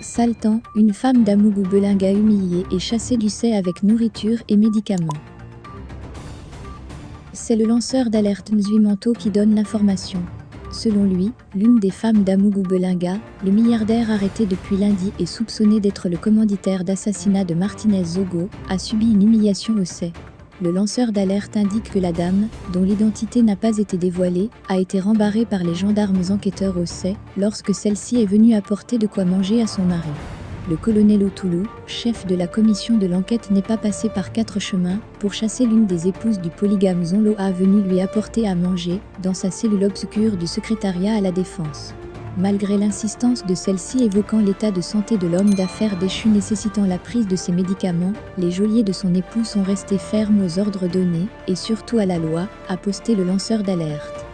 Saltan, une femme d'Amougou-Belinga humiliée et chassée du Sey avec nourriture et médicaments. C'est le lanceur d'alerte Nzui qui donne l'information. Selon lui, l'une des femmes d'Amougou-Belinga, le milliardaire arrêté depuis lundi et soupçonné d'être le commanditaire d'assassinat de Martinez Zogo, a subi une humiliation au Sey. Le lanceur d'alerte indique que la dame, dont l'identité n'a pas été dévoilée, a été rembarrée par les gendarmes enquêteurs au Sey lorsque celle-ci est venue apporter de quoi manger à son mari. Le colonel Otoulou, chef de la commission de l'enquête, n'est pas passé par 4 chemins pour chasser l'une des épouses du polygame Zonlo venue lui apporter à manger dans sa cellule obscure du secrétariat à la défense. Malgré l'insistance de celle-ci évoquant l'état de santé de l'homme d'affaires déchu nécessitant la prise de ses médicaments, les geôliers de son époux sont restés fermes aux ordres donnés et surtout à la loi, a posté le lanceur d'alerte.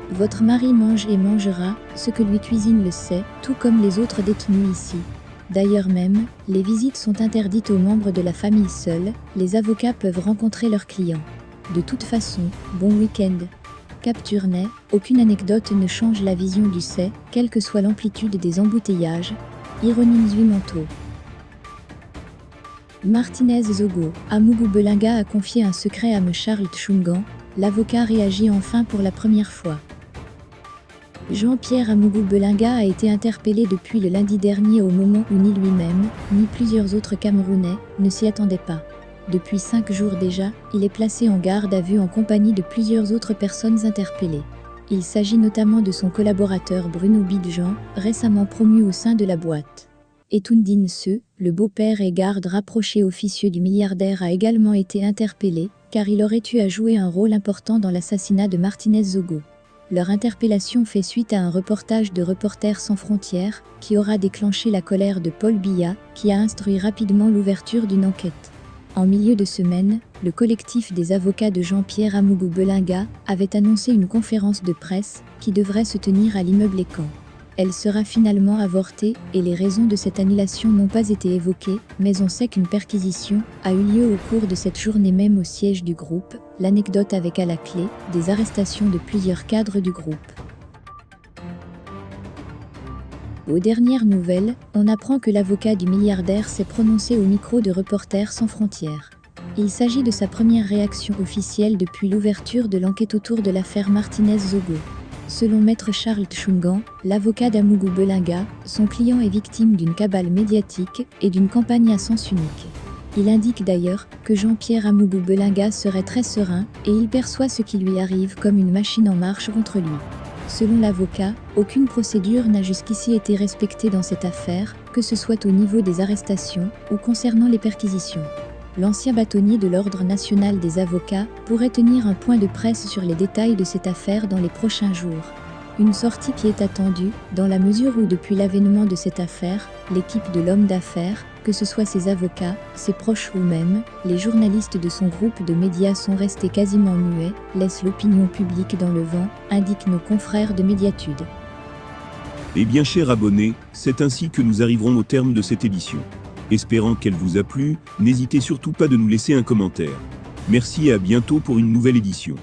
Votre mari mange et mangera ce que lui cuisine le Sey, tout comme les autres détenus ici. D'ailleurs même, les visites sont interdites aux membres de la famille seuls, les avocats peuvent rencontrer leurs clients. De toute façon, bon week-end. Capture n'est, aucune anecdote ne change la vision du Sey, quelle que soit l'amplitude des embouteillages. Ironie Nzui. Martinez Zogo, Amougou-Belinga a confié un secret à M. Charles Tchungan, l'avocat réagit enfin pour la première fois. Jean-Pierre Amougou-Belinga a été interpellé depuis le lundi dernier au moment où ni lui-même, ni plusieurs autres Camerounais, ne s'y attendaient pas. Depuis 5 jours déjà, il est placé en garde à vue en compagnie de plusieurs autres personnes interpellées. Il s'agit notamment de son collaborateur Bruno Bidjan, récemment promu au sein de la boîte. Etoundine Se, le beau-père et garde rapproché officieux du milliardaire, a également été interpellé, car il aurait eu à jouer un rôle important dans l'assassinat de Martinez Zogo. Leur interpellation fait suite à un reportage de Reporters sans frontières, qui aura déclenché la colère de Paul Biya, qui a instruit rapidement l'ouverture d'une enquête. En milieu de semaine, le collectif des avocats de Jean-Pierre Amougou-Belinga avait annoncé une conférence de presse qui devrait se tenir à l'immeuble Ecan. Elle sera finalement avortée et les raisons de cette annulation n'ont pas été évoquées, mais on sait qu'une perquisition a eu lieu au cours de cette journée même au siège du groupe, l'anecdote avec à la clé des arrestations de plusieurs cadres du groupe. Aux dernières nouvelles, on apprend que l'avocat du milliardaire s'est prononcé au micro de Reporters sans frontières. Il s'agit de sa première réaction officielle depuis l'ouverture de l'enquête autour de l'affaire Martinez Zogo. Selon Maître Charles Tchungan, l'avocat d'Amougou-Belinga, son client est victime d'une cabale médiatique et d'une campagne à sens unique. Il indique d'ailleurs que Jean-Pierre Amougou-Belinga serait très serein et il perçoit ce qui lui arrive comme une machine en marche contre lui. Selon l'avocat, aucune procédure n'a jusqu'ici été respectée dans cette affaire, que ce soit au niveau des arrestations ou concernant les perquisitions. L'ancien bâtonnier de l'Ordre national des avocats pourrait tenir un point de presse sur les détails de cette affaire dans les prochains jours. Une sortie qui est attendue, dans la mesure où depuis l'avènement de cette affaire, l'équipe de l'homme d'affaires, que ce soit ses avocats, ses proches ou même, les journalistes de son groupe de médias sont restés quasiment muets, laissent l'opinion publique dans le vent, indiquent nos confrères de Médiatude. Eh bien chers abonnés, c'est ainsi que nous arriverons au terme de cette édition. Espérant qu'elle vous a plu, n'hésitez surtout pas de nous laisser un commentaire. Merci et à bientôt pour une nouvelle édition.